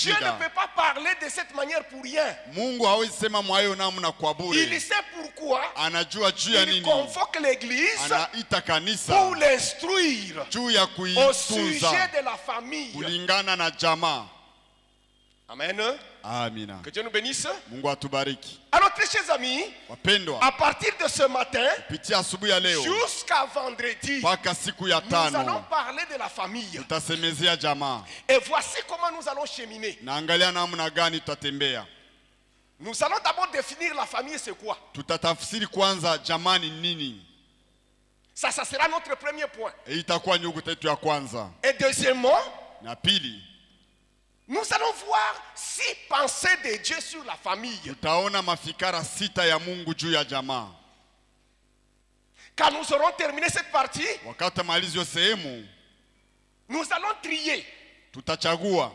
Dieu ne peut pas parler de cette manière pour rien. Mungu hawezi sema mwayo namna kwa Il bure. sait pourquoi. Anajua juu ya Il nini convoque l'église anaita kanisa pour l'instruire juu ya au sujet kuitunza de la famille. kulingana na jamaa. Amen. Amina. Que Dieu nous bénisse. Mungu atubariki. Alors très chers amis, Wapendwa, à partir de ce matin kupitia asubuhi ya leo jusqu'à vendredi, mpaka siku ya nous allons tano parler de la famille. tutasemezea jamaa. Et voici comment nous allons cheminer. Na angalia namna gani tutatembea. Nous allons d'abord définir la famille, c'est quoi? Tutatafsiri kwanza jamaa ni nini. Ça sera notre premier point. Itakuwa nyuguti yetu ya kwanza. Et deuxièmement, Na pili, nous allons voir 6 pensées de Dieu sur la famille. tutaona mafikara 6 ya Mungu juu ya jamaa. Quand nous aurons terminé cette partie, Wakati malizo sehemu, nous allons trier tutachagua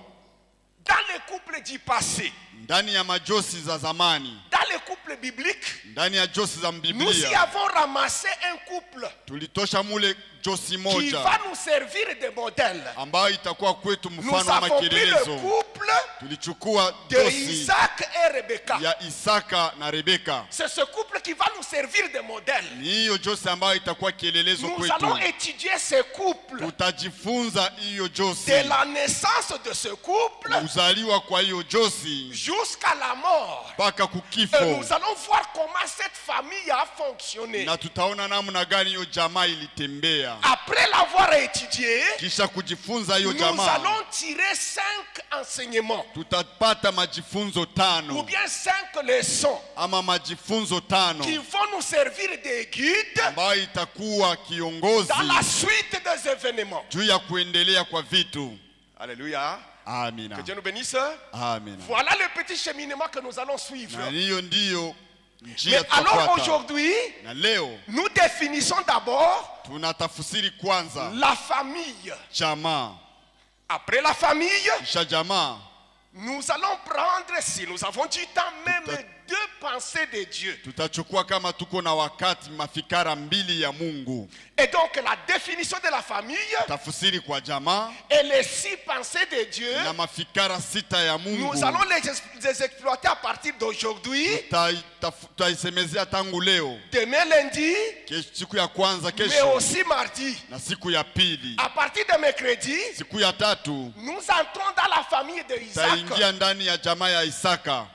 dans les couples du passé, ndani ya majosi za zamani, dans les couples bibliques. ndani ya josi za Nous y Biblia. avons ramassé un couple Tulitosha mule josi qui moja va nous servir de modèle. ambayo itakuwa kwetu Nous mfano ama avons pris le kielelezo. couple Tulichukua de josi Isaac et Rebecca. ya Isaka na Rebeka. C'est ce couple qui va nous servir de modèle. Ni hiyo josi ambayo itakuwa kielelezo Nous kwetu. allons étudier ce couple Tutajifunza hiyo josi, de la naissance de ce couple kuzaliwa kwa hiyo josi jusqu'à la mort. mpaka Et kukifo, nous allons voir comment cette famille a fonctionné. na tutaona namna gani hiyo jamaa ilitembea. Après l'avoir étudié, Kisha kujifunza hiyo nous jamaa, allons tirer 5 enseignements tutapata majifunzo ou 5 bien 5 leçons ama majifunzo 5 qui vont nous servir de guide ambayo itakuwa kiongozi dans la suite des événements. juu ya kuendelea kwa vitu. Alléluia. Amina. Que Dieu nous bénisse. Amina. Voilà le petit cheminement que nous allons suivre. Na hiyo ndiyo Mais njia alors tutafuata. aujourd'hui, Na leo nous définissons d'abord tunatafsiri kwanza la famille. jamaa. Après la famille, Kisha jamaa nous allons prendre, si nous avons du temps, même 2 pensées de Dieu. tutachukua kama tuko na wakati mafikara 2 ya Mungu. Et donc la définition de la famille Tafsiri kwa jamaa et les 6 pensées de Dieu, na mafikara 6 ya Mungu. nous allons les exploiter à partir d'aujourd'hui, Tutaisemezea tangu leo, demain lundi, siku ya kwanza mais kesho, aussi mardi. na siku ya pili. À partir de mercredi, Siku ya tatu nous entrons dans la famille de Isaac. taingia ndani ya jamaa ya Isaka.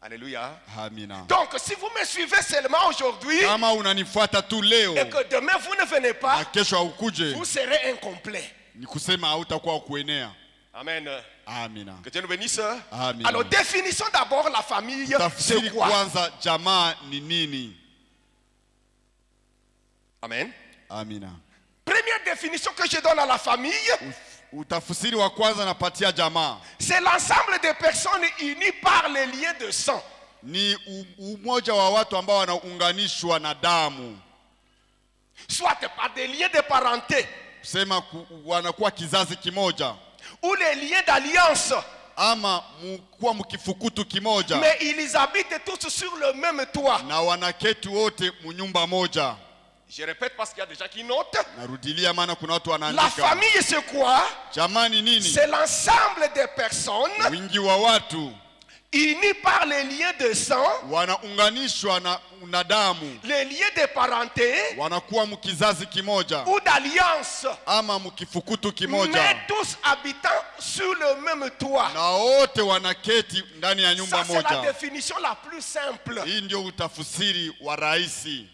Alléluia. Amina. Donc si vous me suivez seulement aujourd'hui Kama unanifuata tu leo et que demain vous ne venez na pas, kesho haukuje, vous serez incomplet. ni kusema hautakuwa kuenea. Amen. Amina. Que Dieu nous bénisse. Amina. Alors définissons d'abord la famille. C'est Tafsiri quoi? kwanza jamaa ni nini? Amen. Amina. Première définition que je donne à la famille, Utafsiri wa kwanza napatia jamaa c'est l'ensemble des personnes unies par les liens de sang. ni umoja wa watu ambao wanaunganishwa na damu, Soit par des liens de parenté kusema wanakuwa kizazi kimoja ou les liens d'alliance. ama kuwa mkifukutu kimoja, Mais ils habitent tous sur le même toit. na wanaketi wote munyumba moja. Je répète parce qu'il y a des gens qui notent. Narudilia maana kuna watu La wanaandika. famille c'est quoi? Jamaa ni nini? C'est l'ensemble des personnes Wingi wa watu unies par les liens de sang, wanaunganishwa na damu, les liens de parenté wanakuwa mkizazi kimoja ou d'alliance, ama mkifukutu kimoja, mais tous habitant sur le même toit. na wote wanaketi ndani ya Ça nyumba c'est la moja. définition la plus simple. Hii ndio utafsiri wa rahisi.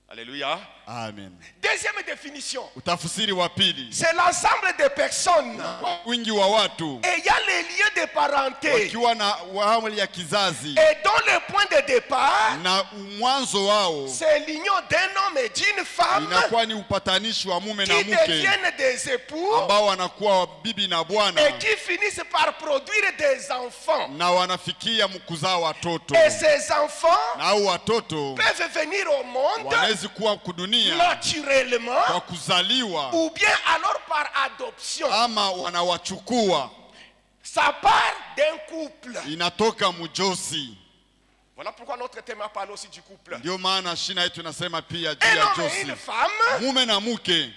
Alléluia. Amen. Deuxième définition, Utafsiri wa pili, c'est l'ensemble des personnes wingi wa watu ayant les liens de parenté wakiwa na hali ya kizazi et dont le point de départ na mwanzo wao c'est l'union d'un homme et d'une femme inakuwa ni upatanishi wa mume na qui mke deviennent des époux ambao wanakuwa bibi na bwana et qui finissent par produire des enfants. na wanafikia mkuzaa watoto, Et ces enfants na hao watoto peuvent venir au monde wanaweza kuwa kudunia naturellement kwa kuzaliwa ou bien alors par adoption. ama wanawachukua, Ça part d'un couple. inatoka mujosi. Voilà pourquoi notre thème a parlé aussi du couple. Ndio maana shina yetu inasema pia juu Un ya homme et josi, une femme mume na mke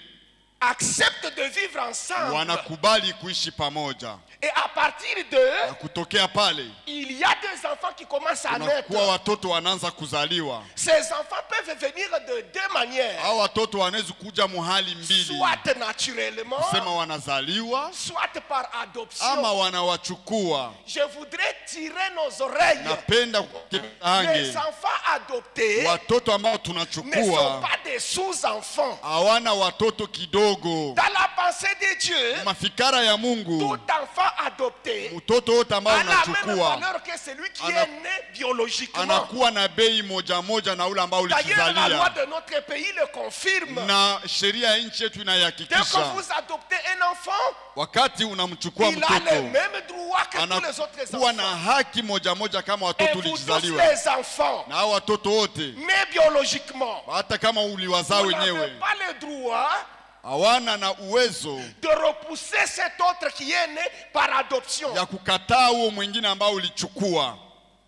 acceptent de vivre ensemble. wanakubali kuishi pamoja. Et à partir de, Na kutokea pale il y a des enfants qui commencent à naître. kunakuwa watoto wanaanza kuzaliwa. Ces enfants peuvent venir de deux manières. Hao watoto wanaweza kuja muhali mbili, Soit naturellement, kusema wanazaliwa soit par adoption. ama wanawachukua. Je voudrais tirer nos oreilles. Napenda Les kukeange enfants adoptés watoto ambao ne sont tunachukua pas des sous-enfants. hawana watoto kidogo. Dans la pensée de Dieu, Mafikara ya Mungu, tout enfant adopté mtoto wote ambao a la même unachukua valeur que celui qui Ana- est né biologiquement. anakuwa na bei moja moja na ule ambao D'ailleurs, la loi ulikizalia, de notre pays le confirme. na sheria ya nchi yetu Dès que inayahakikisha vous adoptez un enfant, wakati unamchukua il a les mtoto mêmes droits que tous les autres anakuwa na enfants. haki moja moja kama Et watoto vous tous ulikizaliwa. les enfants, Na hao watoto wote nés biologiquement, hata kama uliwazaa vous n'avez wenyewe pas le droit hawana na uwezo de repousser cet autre qui est né par adoption. ya kukataa huo mwingine ambao ulichukua.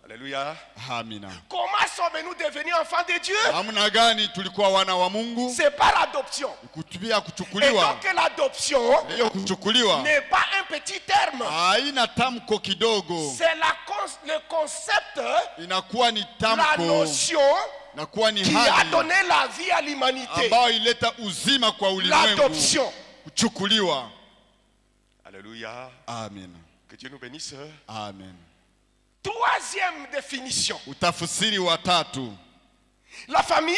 Alléluia. Amina. Comment sommes-nous devenus enfants de Dieu? Namna gani tulikuwa wana wa Mungu? C'est par adoption. Kutubia Et kuchukuliwa. donc l'adoption Hiyo kuchukuliwa n'est pas un petit terme. haina tamko kidogo, C'est le concept, inakuwa ni la tamko, notion inakuwa ni qui a hali donné la vie à l'humanité. ambayo ileta uzima kwa ulimwengu. L'adoption. Kuchukuliwa. Alléluia. Amen. Que Dieu nous bénisse. Amen. Troisième définition. Utafsiri wa tatu, La famille,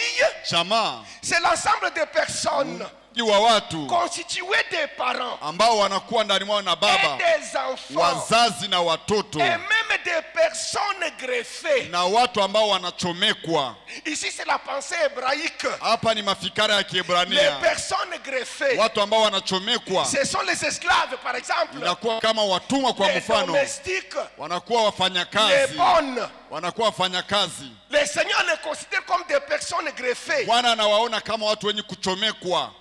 jamaa c'est l'ensemble de personnes wa watu constituées des parents ambao wanakuwa ndani mwao na et baba, des enfants wazazi na watoto, et même des personnes greffées. na watu ambao wanachomekwa. Ici, c'est la pensée hébraïque. Hapa ni mafikara ya Les Kiebrania. personnes greffées, Watu ambao wanachomekwa ce sont les esclaves, par exemple, inakuwa kama watumwa, kwa les mfano domestiques, wanakuwa les wafanyakazi, bonnes. wanakuwa wafanyakazi. Le Seigneur les considère comme des personnes greffées. Bwana anawaona kama watu wenye kuchomekwa.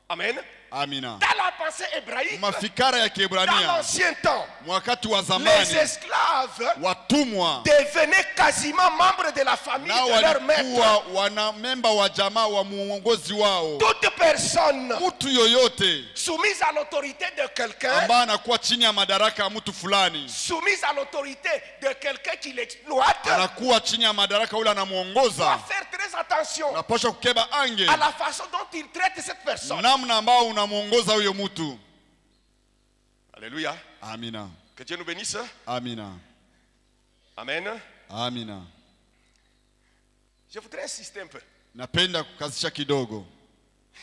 Amen. Amina. Dans la pensée hébraïque, Mafikara ya dans Kiebrania, l'ancien temps, wakati wa les zamani, esclaves watumwa devenaient quasiment membres de la famille nao de leur maître. walikuwa wanamemba wa jamaa wa muongozi wao. Toute personne Mtu yoyote soumise à l'autorité de quelqu'un, ambaye anakuwa chini ya madaraka ya mtu fulani, soumise à l'autorité de quelqu'un qui l'exploite, anakuwa chini ya madaraka ule doit anamuongoza, faire très attention unapaswa kukeba ange à la façon dont il traite cette personne. namna ambao unamuongoza huyo mtu. Alléluia. Amina. Que Dieu nous bénisse. Amina. Amen. Amina. Je voudrais insister un peu. Napenda kukazisha kidogo.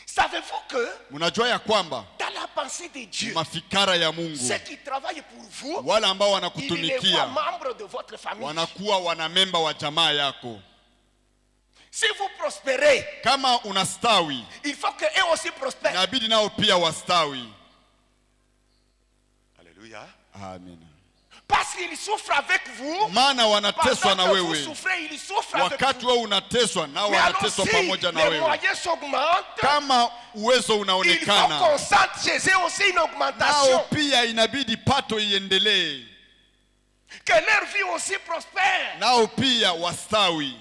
Savez-vous que Mnajua ya kwamba dans la pensée de Dieu, mafikara ya Mungu, ceux qui travaillent pour vous, wale ambao il les voit wanakutumikia membres de votre famille. wanakuwa wanamemba wa jamaa yako. Si vous prospérez, Kama unastawi, il faut qu'eux aussi prospèrent. inabidi nao pia wastawi. Alléluia. Amina. Parce qu'ils souffrent avec vous. Maana wanateswa na Pendant que vous wewe, souffrez, ils souffrent avec wakati vous. wewe unateswa nao Mais alors wanateswa si pamoja na les wewe. moyens s'augmentent, Kama uwezo il faut unaonekana, qu'on sente chez eux aussi une nao augmentation. pia inabidi pato iendelee, Que leur vie aussi prospère. nao pia wastawi.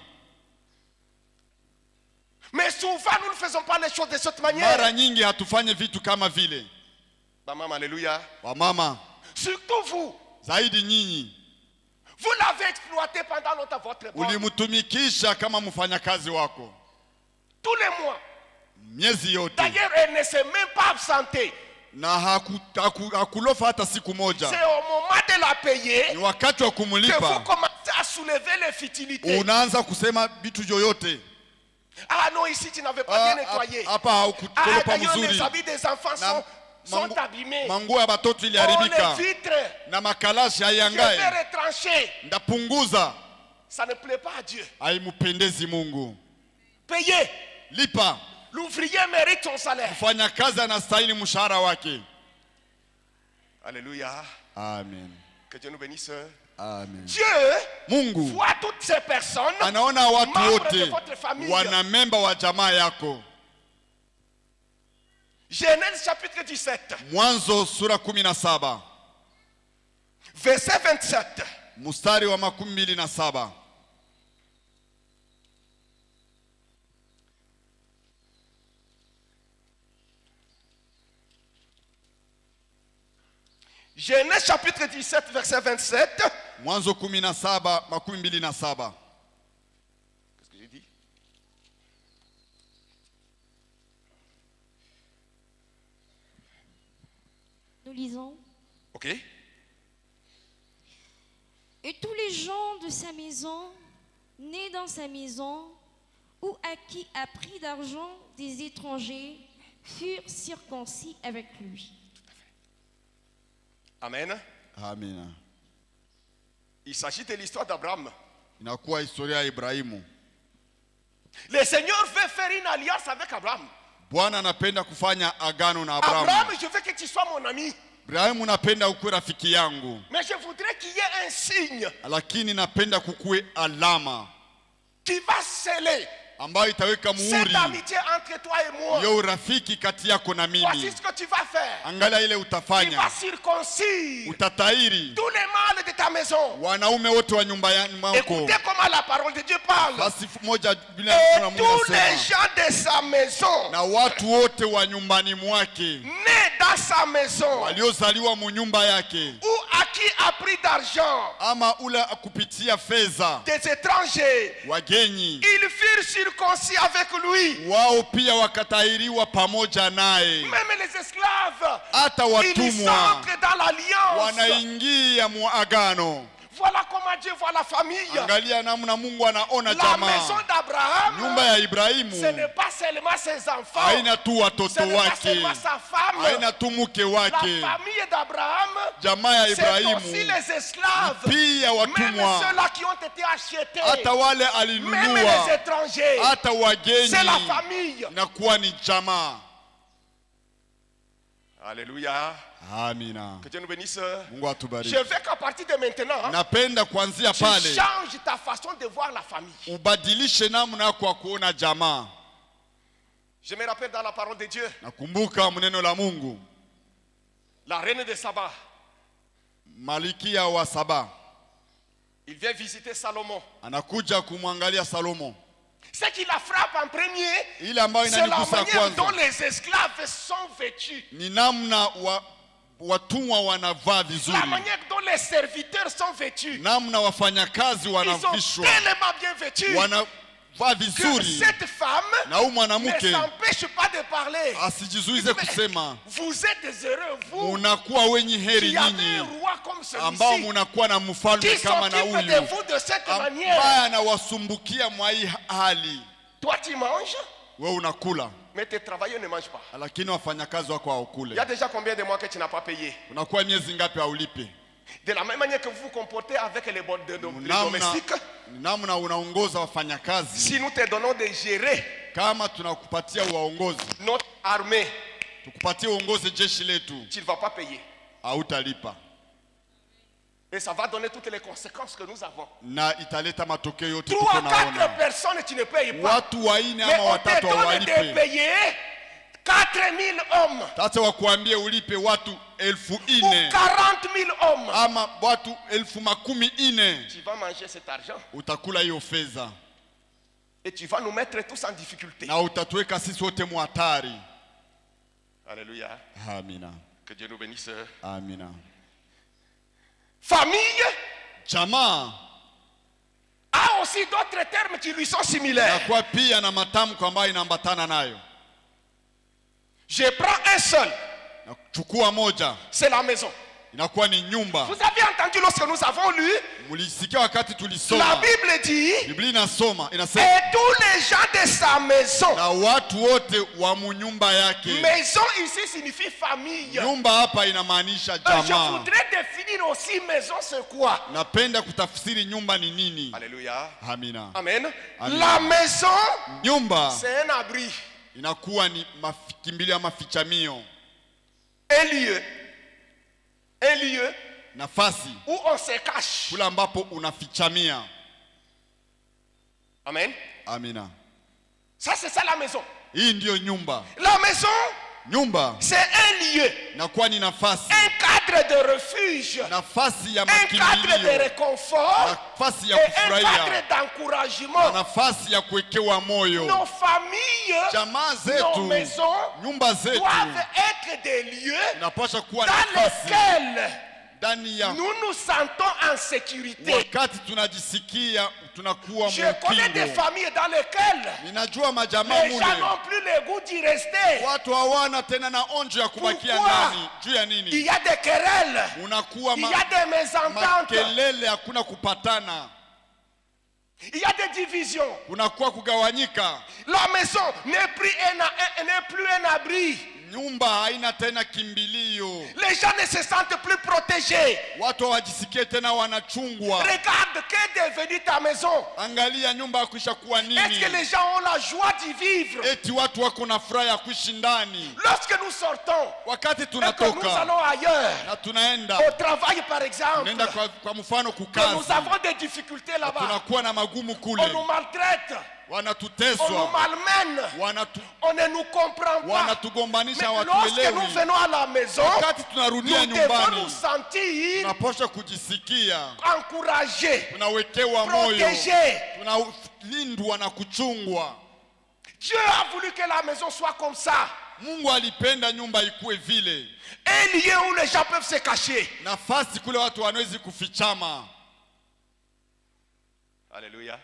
Mais souvent, nous ne faisons pas les choses de cette manière. Mara nyingi hatufanye vitu kama vile. Maman, alléluia. Wamama Surtout vous. zaidi nyinyi, Vous l'avez exploité pendant longtemps, votre bonne. ulimtumikisha kama mfanyakazi wako Tous les mois. miezi yote, D'ailleurs, elle ne s'est même pas absentée. na hakulofa hata siku C'est moja. au moment de la payer Ni wakati wa que vous kumulipa commencez à soulever les futilités. unaanza kusema vitu yoyote. Ah non, ici tu n'avais pas bien nettoyé. Hapa Ah, haukukolopa d'ailleurs, les mzuri, habits des enfants na sont abîmés. manguo ya batoto Oh, iliharibika, les vitres, na makalashi je vais haiangae. retrancher. Ndapunguza, Ça ne plaît pas à Dieu. haimupendezi Mungu. Payez. Lipa. L'ouvrier mérite son salaire. Mfanyakazi anastahili mshahara wake. Alléluia. Amen. Que Dieu nous bénisse. Amen. Dieu Mungu voit toutes ces personnes anaona watu membres de wote votre famille. wana memba wa jamaa yako. Genèse chapitre 17, Mwanzo sura 17 verset 27. mstari wa 27. Genèse chapitre 17 verset 27. Mwanzo 17:27. Qu'est-ce que j'ai dit? Nous lisons. Ok. Et tous les gens de sa maison, nés dans sa maison, ou à qui a pris d'argent des étrangers, furent circoncis avec lui. Amen. Amina. Il s'agit de l'histoire d'Abraham. Inakuwa historia ya Ibrahimu. Le Seigneur veut faire une alliance avec Abraham. Bwana anapenda kufanya agano na Abrahamu. Abraham, je veux que tu sois mon ami. Ibrahimu, napenda ukuwe rafiki yangu. Mais je voudrais qu'il y ait un signe Lakini napenda kukuwe alama qui va sceller ambayo itaweka muhuri cette amitié entre toi et moi. ya urafiki kati yako na Voici mimi. ce que tu vas faire. Angalia ile Tu utafanya. vas circoncire Utatairi tous les mâles de ta maison. wanaume wote wa nyumba yako. Écoutez comment la parole de Dieu parle. Basi moja bila Et Mungu tous les anasema. gens de sa maison, Na watu wote wa nyumbani mwake nés dans sa maison, waliozaliwa mu nyumba yake, ou à qui a pris d'argent ama ule kupitia fedha, des étrangers, wageni, ils furent circoncis avec lui. wao pia wakatahiriwa pamoja naye. Même les esclaves, Hata ils watumwa entrent dans l'alliance. wanaingia mu agano. Voilà comment Dieu voit la famille. Angalia namna Mungu anaona La maison jamaa. d'Abraham, Nyumba ya Ibrahimu ce n'est pas seulement ses enfants, haina tu ce watoto n'est pas wake, seulement sa femme. haina tu mke La wake. famille d'Abraham, Jamaa ya c'est Ibrahimu aussi les esclaves, pia même watumwa, ceux-là qui ont été achetés, hata wale même les alinunua, étrangers. hata wageni, C'est la famille. inakuwa ni jamaa. Alléluia. Amina. Que Dieu nous bénisse. Mungu Je atubariki. veux qu'à partir de maintenant, Napenda kuanzia tu pale changes ta façon de voir la famille. ubadilishe namna yako ya kuona jamaa. Je me rappelle dans la parole de Dieu, Nakumbuka mneno la Mungu, la reine de Saba, Malikia wa Saba il vient visiter Salomon. anakuja kumwangalia Salomo. Ce qui la frappe en premier, Ile ambayo c'est la inanigusa manière dont kwanza les esclaves sont vêtus. ni namna watumwa wanavaa La vizuri, manière dont les serviteurs sont vêtus. namna wafanyakazi Ils sont wanavishwa, tellement bien vêtus wanavaa que vizuri, cette femme na huyu ne mwanamke s'empêche pas de parler. asijizuize kusema. Vous êtes heureux, vous, Munakuwa wenye heri qui avez un nyinyi roi comme ambao celui-ci, munakuwa na mfalme qui kama na s'occupe de huyu vous de cette ambaye manière. anawasumbukia mwa hii hali. Toi, tu manges, Wewe unakula mais tes travailleurs ne mangent pas. lakini wafanyakazi wako Il y a hawakule. déjà combien de mois que tu n'as pas payé? Unakuwa miezi ngapi haulipe? De la même manière que vous vous comportez avec les Namna domestiques, namna unaongoza wafanyakazi, si nous te donnons de gérer kama tunakupatia uongozi, notre armée, tukupatie uongozi jeshi letu, tu ne vas pas payer. hautalipa Et ça va donner toutes les conséquences que nous avons. na italeta matokeo yote 3 tuko à 4 naona. personnes, tu ne payes pas. Watu waine Mais ama on te watatu donne de hawalipe. payer 4000 hommes Sasa wakuambie ulipe watu 4,000 ou 40 000 hommes. ama watu 10,000, Tu vas manger cet argent utakula hiyo fedha et tu vas nous mettre tous en difficulté. na utatuweka sisi wote mu hatari. Alléluia. Amina, Que Dieu nous bénisse. amina. Famille Jamaa a aussi d'autres termes qui lui sont similaires. nakuwa pia na matamko ambayo inaambatana nayo. Je prends un seul, Na chukua moja c'est la maison. inakuwa ni nyumba. Vous avez entendu lorsque nous avons lu, Mulisikia wakati la tulisoma Bible dit, Biblia inasema et tous les gens de sa maison. na watu wote wa mu nyumba yake. Maison ici signifie famille. Nyumba hapa inamaanisha Je jamaa. voudrais définir aussi maison c'est quoi. Napenda kutafsiri nyumba ni nini. Alléluia. Amina. Amen. Amen. La maison, Nyumba c'est un abri, inakuwa ni kimbilio ama fichamio, un lieu nafasi où on se cache. kula ambapo unafichamia. Amen. Amina. Ça c'est ça la maison. Hii ndiyo nyumba. La maison, Nyumba c'est un lieu, inakuwa ni nafasi, un cadre de refuge, nafasi ya un cadre de makimbilio, réconfort nafasi ya et un cadre kufurahia, d'encouragement. nafasi ya kuwekewa moyo. Nos familles, Jamaa nos zetu, maisons nyumba zetu doivent être des lieux inapaswa kuwa dans nafasi lesquels ndani ya nous nous sentons en sécurité. wakati tunajisikia tunakuwa Je connais des mkingo. familles dans lesquelles Ninajua majamaa les gens mule n'ont plus le goût d'y rester. watu hawana tena na onjo ya kubakia Pourquoi? ndani. Juu ya Il nini? y a des querelles, Unakuwa il y a des mésententes, makelele, hakuna kupatana, il y a des divisions. kunakuwa kugawanyika. La maison n'est plus un abri. Nyumba haina tena kimbilio, Les gens ne se sentent plus protégés. watu hawajisikie tena wanachungwa. Regarde, qu'est devenu ta maison? Angalia nyumba ya kuisha kuwa Est-ce que nini? les gens ont la joie d'y vivre? Eti watu wako na furaha ya kuishi ndani. Lorsque nous sortons Wakati et que nous tunatoka allons ailleurs, na tunaenda au travail par exemple, tunaenda kwa mfano que nous kukazi, avons des difficultés là-bas, tunakuwa na magumu on kule, nous maltraite, on nous wanatuteswa, malmène, on ne nous comprend pas. Mais wanatugombanisha, lorsque nous hawatuelewi. venons à la maison, Wakati nous tunarudia devons nyumbani nous sentir tunapaswa kujisikia encouragés, tunawekewa moyo, protégés. tunalindwa na kuchungwa. Dieu a voulu que la maison soit comme ça. Mungu alipenda nyumba ikuwe vile, Un lieu où les gens peuvent se cacher. nafasi kule watu wanawezi kufichama. Alléluia.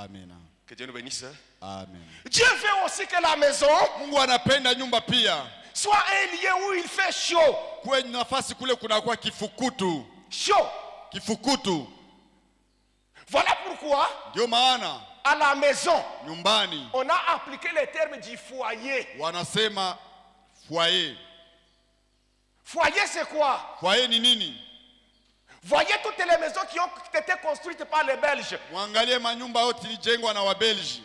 Amina. Que Dieu nous bénisse. Amen. Dieu veut aussi que la maison Mungu anapenda nyumba pia soit un lieu où il fait chaud. kuwe nafasi kule kunakuwa kifukutu. Chaud. Kifukutu. Voilà pourquoi, Ndio maana à la maison, nyumbani on a appliqué le terme du foyer. wanasema foyer. Foyer, c'est quoi? Foyer ni nini? Voyez toutes les maisons qui ont été construites par les Belges. Mwangalie manyumba yote ilijengwa na Wabelgi.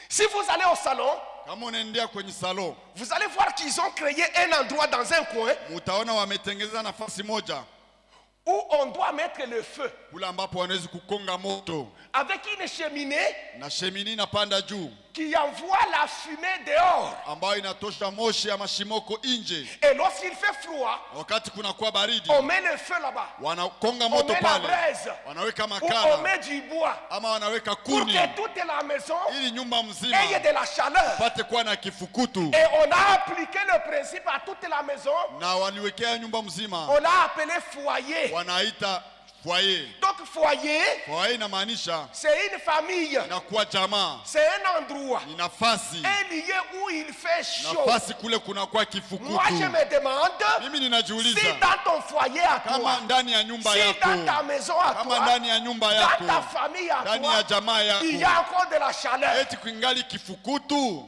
Si vous allez au salon, Kama unaendea kwenye salon, vous allez voir qu'ils ont créé un endroit dans un coin mutaona wametengeza nafasi moja où on doit mettre le feu kule ambapo wanaweza kukonga moto avec une cheminée na shemini inapanda juu qui envoie la fumée dehors. ambayo inatosha moshi ya mashimoko nje. Et lorsqu'il fait froid, Wakati kunakuwa baridi, on met le feu là-bas. wanakonga On moto met la pale, braise. wanaweka Ou on makala met du bois. ama wanaweka Pour kuni que toute la maison ili nyumba mzima ait de la chaleur. pate kuwa na kifukutu, Et on a appliqué le principe à toute la maison. na waliwekea nyumba mzima On a appelé foyer. wanaita foyer. Donc foyer, Foyer inamaanisha c'est une famille. inakuwa jamaa, C'est un endroit. ni nafasi, Un lieu où il fait chaud. nafasi kule kunakuwa Moi, kifukutu. je me demande Mimi si ninajiuliza dans ton foyer à kama toi, ndani ya nyumba si yako, dans ta maison à kama toi, ndani ya nyumba dans yako, ta famille à ndani ya toi, jamaa il y a yako, encore de la chaleur. eti kuingali kifukutu.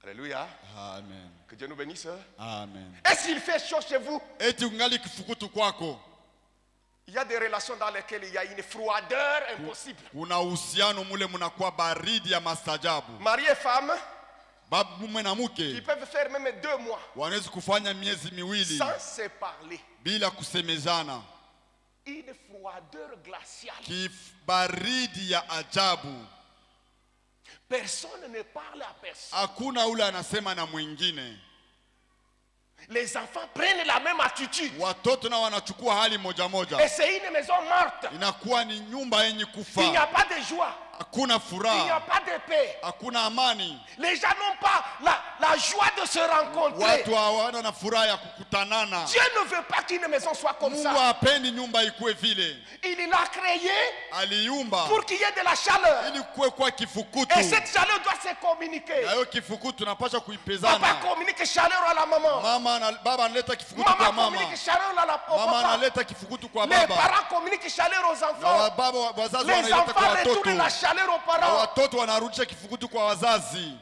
Alléluia. Amen. Que Dieu nous bénisse. Amen. Est-ce qu'il fait chaud chez vous? Eti kungali kifukutu kwako, Il y a des relations dans lesquelles il y a une froideur impossible. kuna uhusiano mule munakuwa baridi ya mastajabu. Mari et femme, Babu mume na ils mke peuvent faire même 2 mois wanaweza kufanya miezi miwili sans se parler. bila kusemezana. Une froideur glaciale. Baridi ya ajabu, Personne ne parle à personne. hakuna ule anasema na mwingine. Les enfants prennent la même attitude. Watoto na wanachukua hali moja Et moja, c'est une maison morte. inakuwa ni nyumba yenye Il n'y a kufa. pas de joie. Hakuna Il n'y a furaha, pas de paix. hakuna amani. Les gens n'ont pas la joie de se rencontrer. Watu hawana na furaha ya kukutanana. Dieu ne veut pas qu'une maison soit comme Mungu ça. hapendi nyumba ikuwe vile. Il l'a créé Aliumba pour qu'il y ait de la chaleur. ili kuwe kwa kifukutu, Et cette chaleur doit se communiquer. na hiyo kifukutu tunapasha Papa kuipezana. communique chaleur à la maman. Baba analeta kifukutu kwa Maman mama, communique chaleur au mama papa. analeta kifukutu kwa Les baba, parents communiquent chaleur aux na enfants. baba wazazi Les wanaleta kwa enfants retournent la watoto, chaleur aux na parents. watoto wanarudisha kifukutu kwa wazazi.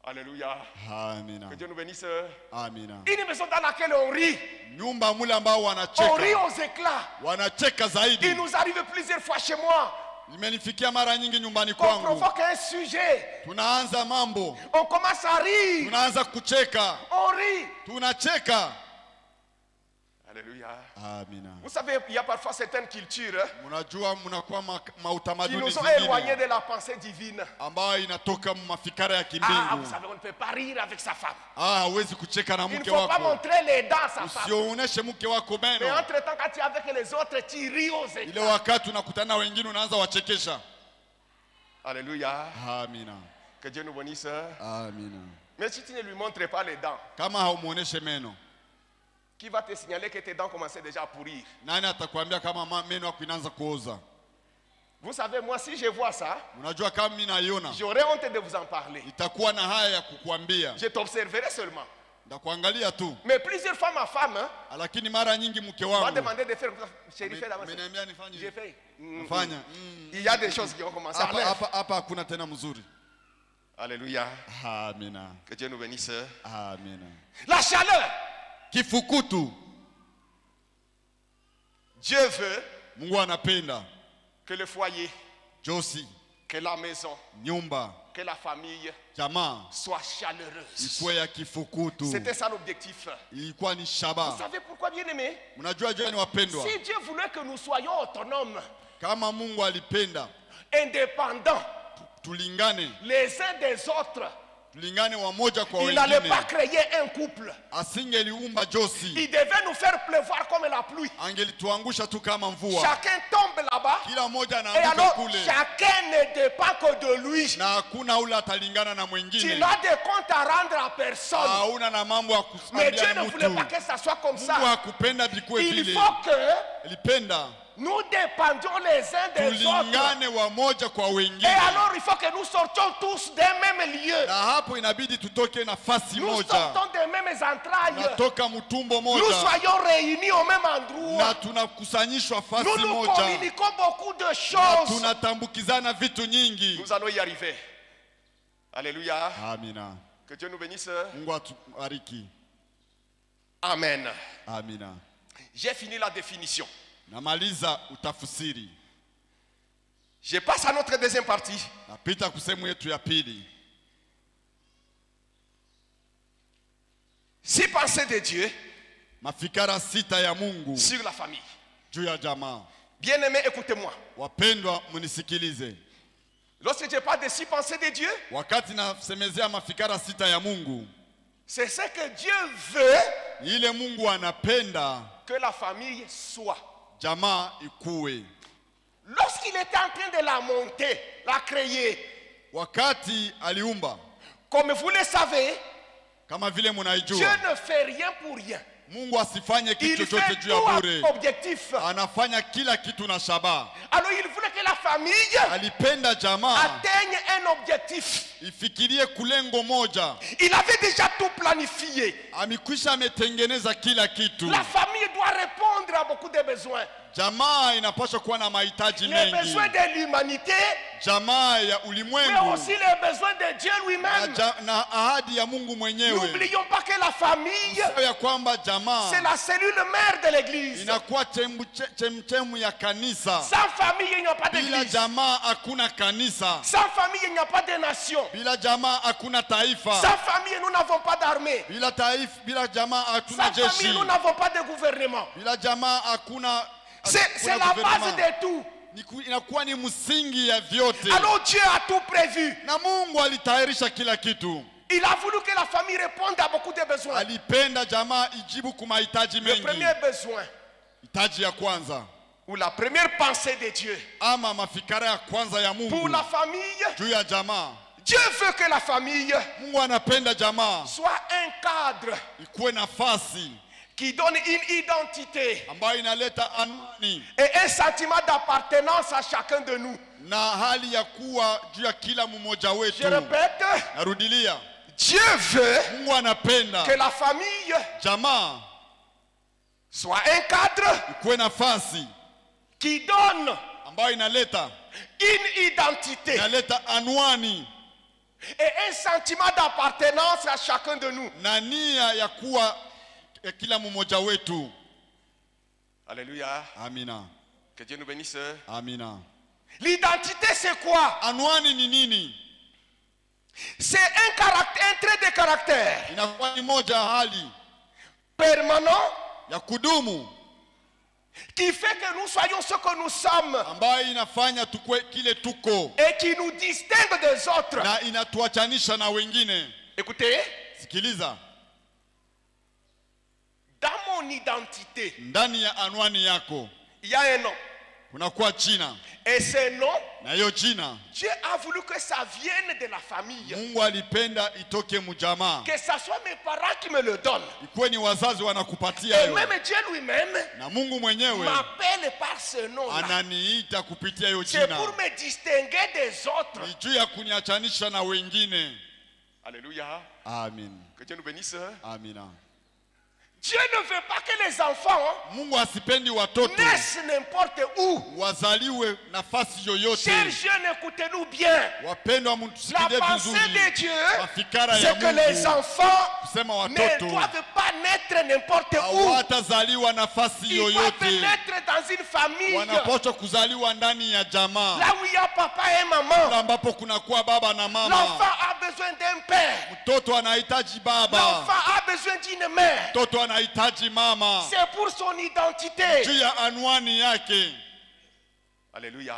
Alléluia. Amina. Que Dieu nous bénisse. Amina. Une maison dans laquelle on rit. Nyumba mule ambao On rit wanacheka, aux éclats. wanacheka Il zaidi. nous arrive plusieurs fois chez moi Imenifikia mara nyingi nyumbani qu'on kwangu, provoque un sujet. tunaanza mambo, On commence à rire. tunaanza kucheka, On rit. tunacheka. Alléluia. Amina. Vous savez, il y a parfois certaines cultures Mnajua mnakuwa qui mautamaduni nous ont éloignés zingine de la pensée divine. ambayo inatoka mafikara ya Ah, vous kimbingu. savez, on ne peut pas rire avec sa femme. Hawezi kucheka na Il ne mke faut pas wako, montrer les dents à sa femme. usionyeshe mke wako Mais meno. entre-temps, quand tu es avec les autres, tu ris aux Ile éclats. wakati unakutana na wengine unaanza wachekesha. Alléluia. Amina. Que Dieu nous bénisse. Amina. Mais si tu ne lui montres pas les dents, Kama haumuoneshe meno, Qui va te signaler que tes dents commençaient déjà à pourrir? Nani atakwambia kama meno yako inaanza kuoza? Vous savez, moi, si je vois ça, Unajua kama mimi naiona, j'aurais honte de vous en parler. itakuwa na haya ya kukuambia. Je t'observerai seulement. Ndakuangalia tu. Mais plusieurs fois, ma femme Lakini mara nyingi mke m'a wangu demandé de faire chérie, fais d'avance. ameniambia nifanye. J'ai fait. Fanya. Il y a des choses qui ont commencé à Hapa aller. hapa hapa hakuna tena mzuri. Alléluia. Amina. Que Dieu nous bénisse. Amina. La chaleur. Kifukutu. Dieu veut Mungu anapenda que le foyer, Josi, que la maison, nyumba, que la famille jamaa soit chaleureuse. ikuwe ya kifukutu. C'était ça l'objectif. Ilikuwa ni Vous shaba. savez pourquoi, bien aimé? Mnajua je ni wapendwa, Si Dieu voulait que nous soyons autonomes, kama Mungu alipenda indépendants tulingane, les uns des autres, tulingane wamoja kwa il n'allait wengine, pas créer un couple. asingeliumba Josi, Il devait nous faire pleuvoir comme la pluie. angelituangusha tu kama mvua. Chacun tombe là-bas. Kila mmoja Et anaanguka alors, kule, chacun ne dépend que de lui. na hakuna ule atalingana na Tu mwingine. n'as de compte à rendre à personne. Hauna na mambo ya Mais Dieu kuambia ne voulait mtu. pas que ça soit comme Mungu ça. hakupenda bikuwe Il vile. faut que Alipenda nous dépendions les uns des autres. tulingane wamoja kwa Et wengine. alors, il faut que nous sortions tous des mêmes lieux. Na hapo inabidi tutoke nafasi Nous moja, sortons des mêmes entrailles. natoka mtumbo Nous moja, soyons réunis au même na endroit. tunakusanyishwa Nous fasi nous moja, communiquons beaucoup de na choses. tunatambukizana vitu nyingi. Nous allons y arriver. Alléluia. Amina. Que Dieu nous bénisse. Mungu atubariki. Amen. Amina. J'ai fini la définition. Namaliza utafsiri. Je passe à notre deuxième partie. Napita kusemu yetu ya pili. Six pensées de Dieu Mafikara sita ya Mungu sur la famille. juu ya jamaa. Bien-aimés, écoutez-moi. Wapendwa, munisikilize. Lorsque je parle de six pensées de Dieu, Wakati nasemezea mafikara sita ya Mungu, c'est ce que Dieu veut ni ile Mungu anapenda que la famille soit. jamaa ikuwe. Lorsqu'il était en train de la monter, la créer, Wakati aliumba, comme vous le savez, kama vile Dieu munaijua, ne fait rien pour rien. Mungu asifanye kitu Il chochote fait juu ya tout bure. à objectif. Anafanya kila kitu na shabaha. Alors il voulait que la famille Alipenda jamaa atteigne un objectif. ifikirie kulengo moja. Il avait déjà tout planifié. Amekwisha ametengeneza kila kitu. La famille doit répondre à beaucoup de besoins. Jamaa inapaswa kuwa na mahitaji Les mengi. besoins de l'humanité, Jamaa ya mais ulimwengu aussi les besoins de Dieu na, lui-même. na ahadi ya Mungu mwenyewe. N'oublions pas que la famille, Sio ya kwamba jamaa c'est la cellule mère de l'église. inakuwa chemchemu ya kanisa. Sans famille, il n'y a pas Bila d'église. jamaa hakuna kanisa. Sans famille, il n'y a pas de nation. Bila jamaa hakuna taifa. Sans famille, nous n'avons pas d'armée. Bila jamaa hakuna Sans jeshi. famille, nous n'avons pas de gouvernement. Bila jamaa hakuna C'est la base de tout. inakuwa ni msingi ya vyote. Alors Dieu a tout prévu. Na Mungu alitayarisha kila kitu. Il a voulu que la famille réponde à beaucoup de besoins. Alipenda jamaa ijibu kwa mahitaji Le mengi. premier besoin, Hitaji ya kwanza ou la première pensée de Dieu ama mafikara ya kwanza ya pour Mungu la famille, juu ya jamaa. Dieu veut que la famille Mungu anapenda jamaa soit un cadre ikuwe nafasi qui donne une identité ambayo inaleta amani et un sentiment d'appartenance à chacun de nous. na hali ya kuwa juu ya kila mmoja Je wetu. répète, Narudilia, Dieu veut Mungu anapenda que la famille jamaa soit un cadre ikuwe nafasi qui donne ambayo inaleta une identité anwani et un sentiment d'appartenance à chacun de nous. na nia ya kuwa ya kila mmoja wetu. Alléluia. Amina. Que Dieu nous bénisse. Amina. L'identité, c'est quoi? Anwani ni nini? C'est un caractère, un trait de caractère Inakuwa ni moja ya hali permanent ya kudumu qui fait que nous soyons ce que nous sommes ambayo inafanya tukue kile tuko et qui nous distingue des autres. na inatuachanisha na wengine. Écoutez, Sikiliza, dans mon identité, ndani ya anwani yako il y a un nom. kunakuwa jina. Et ce nom, Na hiyo jina Dieu a voulu que ça vienne de la famille. Mungu alipenda itoke mjamaa. Que ça soit mes parents qui me le donnent. Ikuwe ni wazazi wanakupatia Et hiyo. même Dieu lui-même Na Mungu mwenyewe m'appelle par ce nom-là. ananiita kupitia hiyo C'est jina. pour me distinguer des autres. Ni juu ya kuniachanisha na wengine. Alléluia. Amen. Que Dieu nous bénisse. Amina. Dieu ne veut pas que les enfants Mungu asipendi watoto naissent n'importe où. wazaliwe nafasi yoyote. Chers jeunes, écoutez-nous bien. Wapendwa, La mtusikilie pensée de vizuri. Dieu, Mafikara ya c'est que les Mungu enfants kusema ne watoto doivent pas naître n'importe où. hawatazaliwa nafasi Ils doivent yoyote. naître dans une famille. Wanapaswa kuzaliwa ndani ya jamaa, Là où il y a papa et maman. ambapo kunakuwa baba na L'enfant mama. a besoin d'un père. Mtoto anahitaji baba, L'enfant a besoin d'une mère. mtoto anahitaji mama, C'est pour son identité. juu ya anwani yake. Alléluia.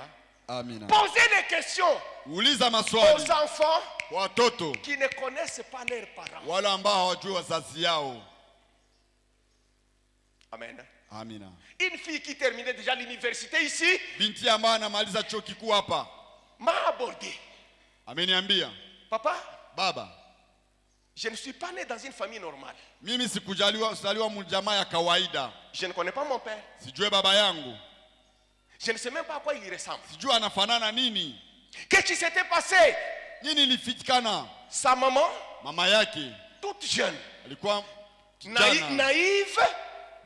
Amina. Posez des questions Uliza aux maswali enfants watoto qui ne connaissent pas leurs parents. wale ambao hawajui wazazi yao. Amen. Amina. Une fille qui terminait déjà l'université ici Binti ambaye anamaliza chuo kikuu hapa m'a abordé. ameniambia, Papa, baba, je ne suis pas né dans une famille normale. mimi sikuzaliwa mjamaa ya kawaida. Je ne connais pas mon père. Sijue baba yangu, Je ne sais même pas à quoi il ressemble. sijue anafanana nini. Qu'est-ce qui s'était passé? Nini ilifitikana? Sa maman, Mama yake toute jeune, alikuwa kijana naïve, a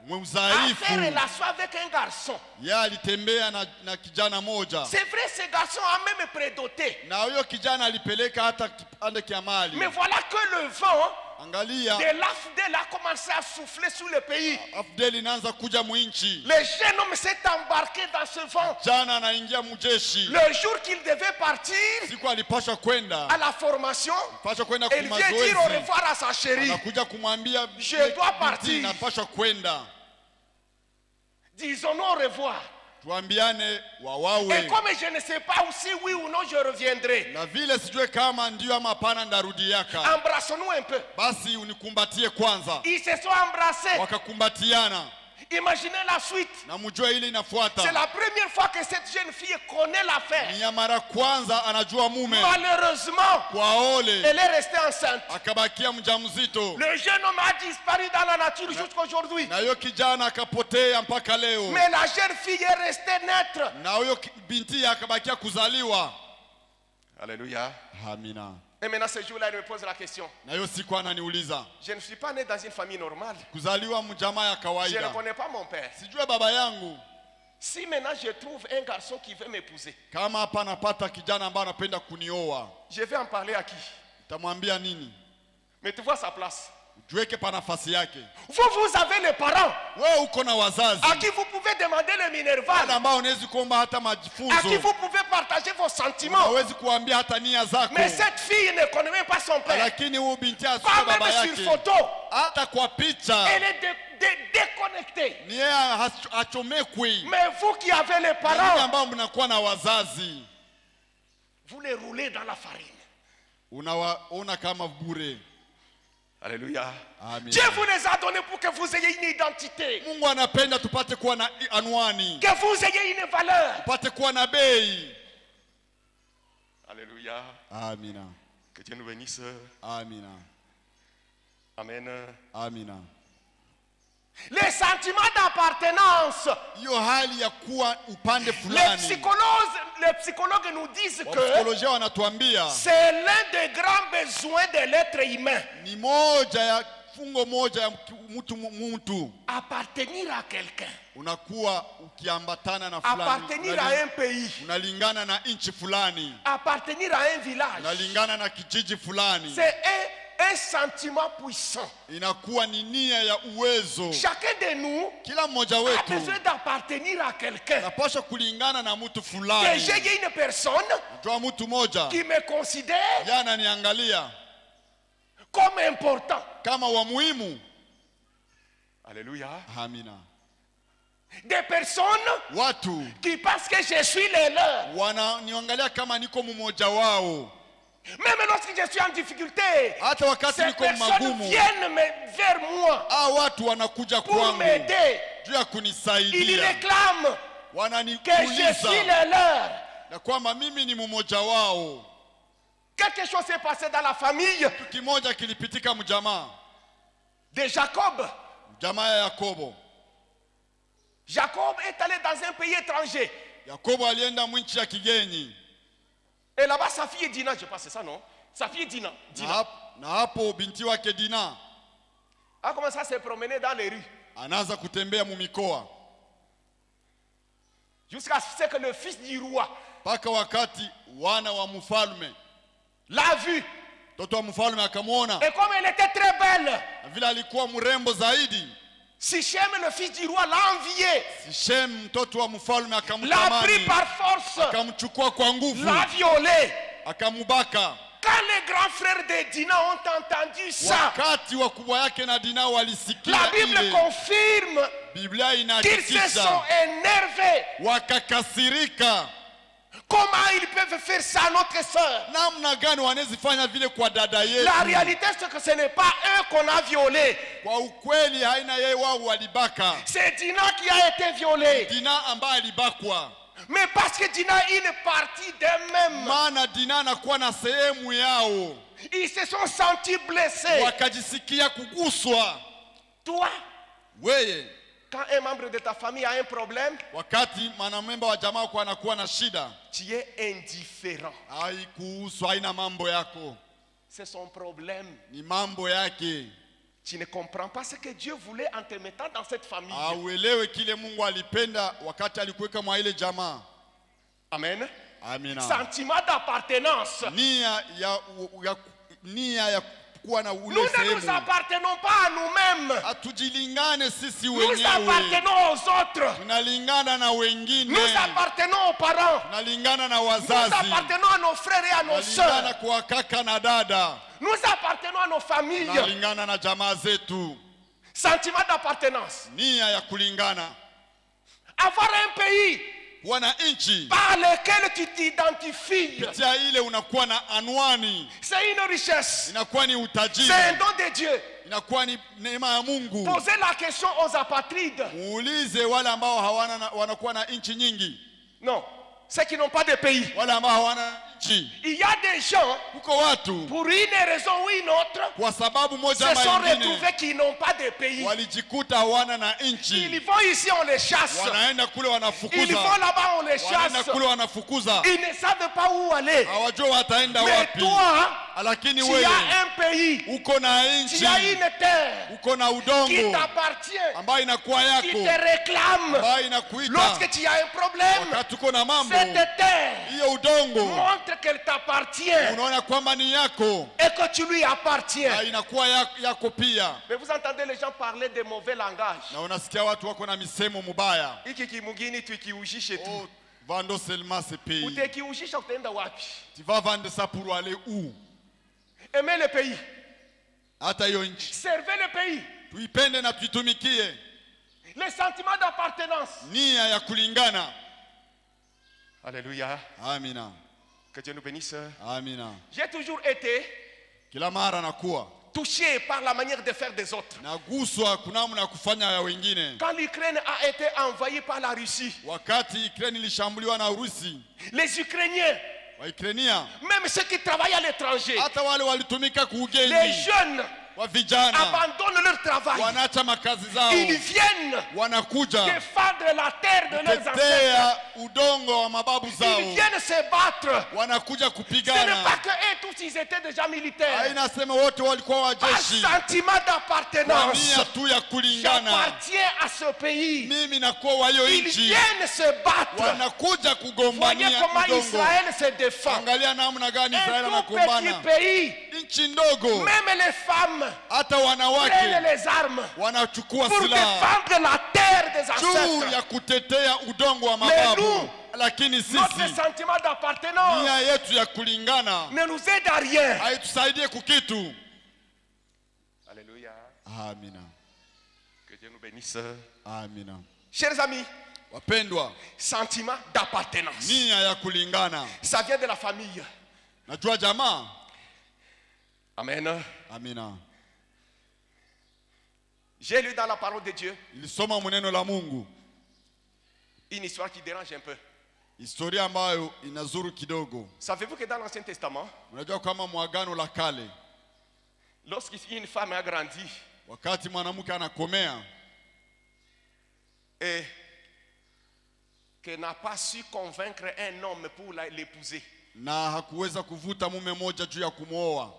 fait mzaifu. relation avec un garçon. Yeye alitembea na kijana moja, C'est vrai, ce garçon a même prédoté. na huyo kijana alipeleka hata kipande kia mali. Mais voilà que le vent Angalia, de l'AFDEL a commencé à souffler sur le pays. Afdeli inaanza kuja mwinchi. Le jeune homme s'est embarqué dans ce vent. Jana anaingia mjeshi. Le jour qu'il devait partir Siku alipaswa kwenda, à la formation, paswa kwenda il vient dire au kumazoezi. revoir à sa chérie. Anakuja kumwambia Je dois partir. binti, napaswa kwenda. Disons-nous au revoir. Tuambiane Et wawawe. comme je ne sais pas si oui ou non je reviendrai, Na vile sijue kama ndio ama hapana ndarudi yaka. embrassons-nous un peu. Basi unikumbatie kwanza. Ils se sont embrassés. Wakakumbatiana. Imaginez la suite. Na mjue ile C'est inafuata. la première fois que cette jeune fille connaît l'affaire. Ni ya mara kwanza anajua mume. Malheureusement, Kwa ole elle est restée enceinte. akabakia mjamzito. Le jeune homme a disparu dans la nature jusqu'aujourd'hui. Na huyo kijana akapotea mpaka leo. Mais la jeune fille est restée naître. Na huyo binti akabakia kuzaliwa. Alléluia. Amina. Et maintenant, ce jour-là, il me pose la question. Na hiyo siku ananiuliza, Je ne suis pas né dans une famille normale. kuzaliwa mjamaa ya Je ne kawaida. connais pas mon père. Sijue baba yangu. Si maintenant je trouve un garçon qui veut m'épouser, Kama hapa napata kijana ambaye anapenda kunioa, je vais en parler à qui? nitamwambia nini? Mettez-vous à sa place. Jueke pa nafasi yake. Vous avez les parents Wewe uko na wazazi à qui vous pouvez demander le wale minerval, ambao unawezi kuomba hata à qui majifunzo, vous pouvez partager vos sentiments. hawezi kuambia hata nia zako. Mais cette fille ne connaît même pas son père. Lakini huyu binti asije Pas baba même yake. sur photo. Hata kwa picha Elle est déconnectée. ni yeye achomekwi. Mais vous qui avez les Ninyi parents, ambao mnakuwa na wazazi vous les roulez dans la farine. unawaona kama bure. Alléluia. Amen. Dieu vous les a donnés pour que vous ayez une identité, Mungu anapenda tupate kuwa na anwani, que vous ayez une valeur. tupate kuwa na bei. Alléluia. Amina. Que Dieu nous bénisse. Amina. Amen. Amina. Les sentiments d'appartenance. Hiyo hali ya kuwa upande Les fulani. psychologues nous disent que Wapsikolojia wanatuambia c'est l'un des grands besoins de l'être humain. ni moja ya fungo moja ya mtu Appartenir à quelqu'un. unakuwa ukiambatana na fulani, Appartenir à un pays. unalingana na nchi fulani, Appartenir à un village. unalingana na kijiji fulani. C'est un sentiment puissant. Inakuwa ni nia ya uwezo. Chacun de nous Kila mmoja a wetu besoin d'appartenir à quelqu'un. napaswa kulingana na mtu Que fulani. j'ai une personne Najua mtu moja qui me considère yana niangalia comme important. kama wa muhimu. Alléluia. Amina. Des personnes Watu qui pensent que je suis les leurs. wananiangalia kama niko mmoja wao. Même lorsque je suis en difficulté, Hata wakati ces niko personnes magumu, viennent vers moi watu wanakuja pour kwangu m'aider. juu ya Ils kunisaidia. réclament je suis le leur. na kwamba mimi ni mmoja wao. Quelque chose s'est passé dans la famille Kitu kimoja kilipitika mjamaa, de Jacob. jamaa ya Yakobo. Jacob est allé dans un pays étranger. Yakobo alienda mwinchi ya kigeni. Et là-bas, sa fille Dina, je pense c'est ça, non? Sa fille Dina. Na hapo binti wake Dina a commencé à se promener dans les rues. anaanza kutembea mumikoa Jusqu'à ce que le fils du roi mpaka wakati wana wa mfalme l'a vu. mtoto wa mfalme akamwona, Et comme elle était très belle, na vile alikuwa mrembo zaidi, Sichem, le fils du roi, l'a envié. Sichem mtoto wa mfalme L'a pris akamtamani, par force. akamchukua kwa nguvu, L'a violé. akamubaka. Quand les grands frères de Dina ont entendu ça, Wakati wakubwa yake na Dina walisikia la Bible ile, confirme Biblia qu'ils se sont inahakikisha énervés. wakakasirika. Comment ils peuvent faire ça à notre soeur? Namna gani wanezifanya vile kwa dada yetu? La réalité, c'est que ce n'est pas eux qu'on a violés. Kwa ukweli haina yeye, wao walibaka. C'est Dina qui a été violée. Dina ambaye alibakwa, Mais parce que Dina a une partie d'eux-mêmes, maana Dina anakuwa na sehemu yao, ils se sont sentis blessés. wakajisikia kuguswa. Toi, Weye, quand un membre de ta famille a un problème, wakati mwanamemba wa jamaa kwa anakuwa na shida, tu es indifférent. haikuhusu, haina mambo yako, C'est son problème. ni mambo yake. Tu ne comprends pas ce que Dieu voulait en te mettant dans cette famille. Auelewe kile Mungu alipenda wakati alikuweka mwa ile jamaa. Amen. Amina. Sentiment d'appartenance. Nia ya kuwa na Nous ule ne nous sehemu. appartenons pas à nous-mêmes. Hatujilingane sisi Nous wenyewe, appartenons aux autres. tunalingana na wengine, Nous appartenons aux parents. tunalingana na Nous wazazi, appartenons à nos frères et à nos tunalingana sœurs. kwa kaka na dada, Nous appartenons à nos familles. tunalingana na jamaa zetu. Sentiment d'appartenance. Nia ya kulingana, Avoir un pays kuwa na nchi par lequel tu t'identifies, kupitia ile unakuwa na anwani, c'est une richesse. inakuwa ni utajiri, C'est un don de Dieu. inakuwa ni neema ya Mungu. Posez la question aux apatrides. Muulize wale ambao wanakuwa na nchi nyingi, Non, ceux qui n'ont pas de pays. wale ambao hawana nchi. Il y a des gens, Kuko watu pour une raison ou une autre, kwa sababu moja se sont ama nyingine retrouvés qui n'ont pas de pays. walijikuta hawana na Ils nchi, vont ici, on les chasse. wanaenda kule Ils wanafukuza, vont là-bas, on les wanaenda chasse. kule wanafukuza, Ils ne savent pas où aller. hawajua wataenda Mais wapi. toi, Lakini tu wewe as un pays, uko na tu nchi, as une terre uko na qui udongo t'appartient, ambayo inakuwa qui yako, te réclame. ambayo inakuita. Lorsque tu as un problème, Wakati uko na mambo, cette terre hiyo udongo montre qu'elle t'appartient unaona kwamba ni yako et que tu lui appartiens. na inakuwa yako pia. Mais vous entendez les gens parler de mauvais langage. Na unasikia watu wako na misemo mubaya. Hiki kimugini tukiujishe tu. Oh, vando seulement ce pays. Utakiujisha utaenda wapi? Tu vas vendre ça pour aller où? Aimez le pays. Hata hiyo nchi Servez le pays. tuipende na tuitumikie. Le sentiment d'appartenance. Nia ya kulingana. Alléluia. Amina. Que Dieu nous bénisse. Amina. J'ai toujours été Kila mara nakuwa touché par la manière de faire des autres. naguswa kunamna ya kufanya ya wengine. Quand l'Ukraine a été envahie par la Russie, Wakati Ukraine ilishambuliwa na Urusi, les Ukrainiens, Waikrania même ceux qui travaillent à l'étranger, hata wale walitumika les kuugeni jeunes wa vijana abandonnent leur travail. wanaacha makazi zao, Ils viennent wanakuja défendre la terre de leurs ancêtres. tetea udongo wa mababu zao, Ils viennent se battre. wanakuja Ce n'est kupigana. pas que eux tous ils étaient déjà militaires. Haina sema wote walikuwa Par wajeshi, sentiment kwa d'appartenance, nia tu ya kulingana. j'appartiens à ce pays. Mimi nakuwa wa hiyo Ils nchi, viennent se battre. wanakuja Voyez kugombania comment udongo. Israël se défend. Angalia namna gani Israeli Un tout anakumbana. petit pays, Nchi ndogo, même les femmes hata prennent wanawake les armes wanachukua pour silaha défendre la terre des juu ancêtres. ya kutetea udongo wa Mais mababu. nous, Lakini notre sisi sentiment d'appartenance nia yetu ya kulingana ne nous aide à rien. haitusaidie kukitu. Alléluia. Amina, Que Dieu nous bénisse. amina. Chers amis, Wapendwa, sentiment d'appartenance. nia ya kulingana, Ça vient de la famille. najua jamaa. Amen. Amina. J'ai lu dans la parole de Dieu. Nilisoma neno la Mungu, Une histoire qui dérange un peu. Historia ambayo inazuru kidogo. Savez-vous que dans l'Ancien Testament, Unajua kama mwagano la kale, lorsqu'une femme a grandi wakati mwanamke anakomea et qu'elle n'a pas su convaincre un homme pour l'épouser, na hakuweza kuvuta mume moja juu ya kumwoa,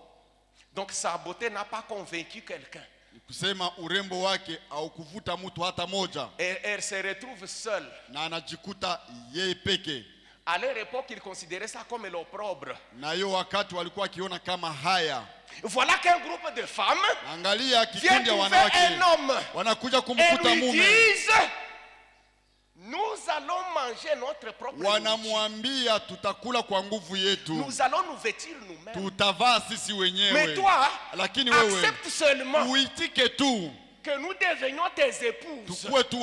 donc sa beauté n'a pas convaincu quelqu'un, ni kusema urembo wake au kuvuta mtu hata moja, et elle se retrouve seule. na anajikuta yeye peke. À leur époque, ils considéraient ça comme l'opprobre. Na hiyo wakati walikuwa akiona kama haya. Voilà qu'un groupe de femmes Angalia vient kikundi ya trouver wanawake un homme wanakuja et kumkuta lui mume, disent, nous allons manger notre propre nourriture. wanamwambia tutakula kwa nguvu yetu, Nous allons nous vêtir nous-mêmes. tutavaa sisi Mais wenyewe. toi, Lakini wewe accepte seulement uitike tu, que nous devenions tes épouses, tukue tu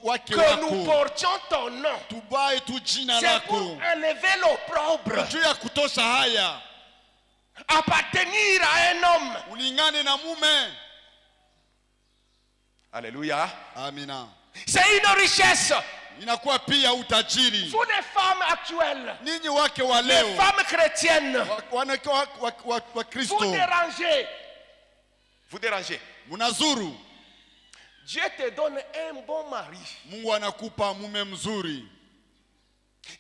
wake que nous wako, portions ton nom. tubae tu jina C'est pour lako, enlever l'opprobre, juu ya kutosha haya, appartenir à un homme. ulingane na mume. Alléluia. Amina. C'est une richesse. Inakuwa pia utajiri. Vous les femmes actuelles, Ninyi wake wa les leo, femmes chrétiennes, wanawake wa vous Kristo, dérangez. Vous dérangez. munazuru. Dieu te donne un bon mari. Mungu anakupa mume mzuri,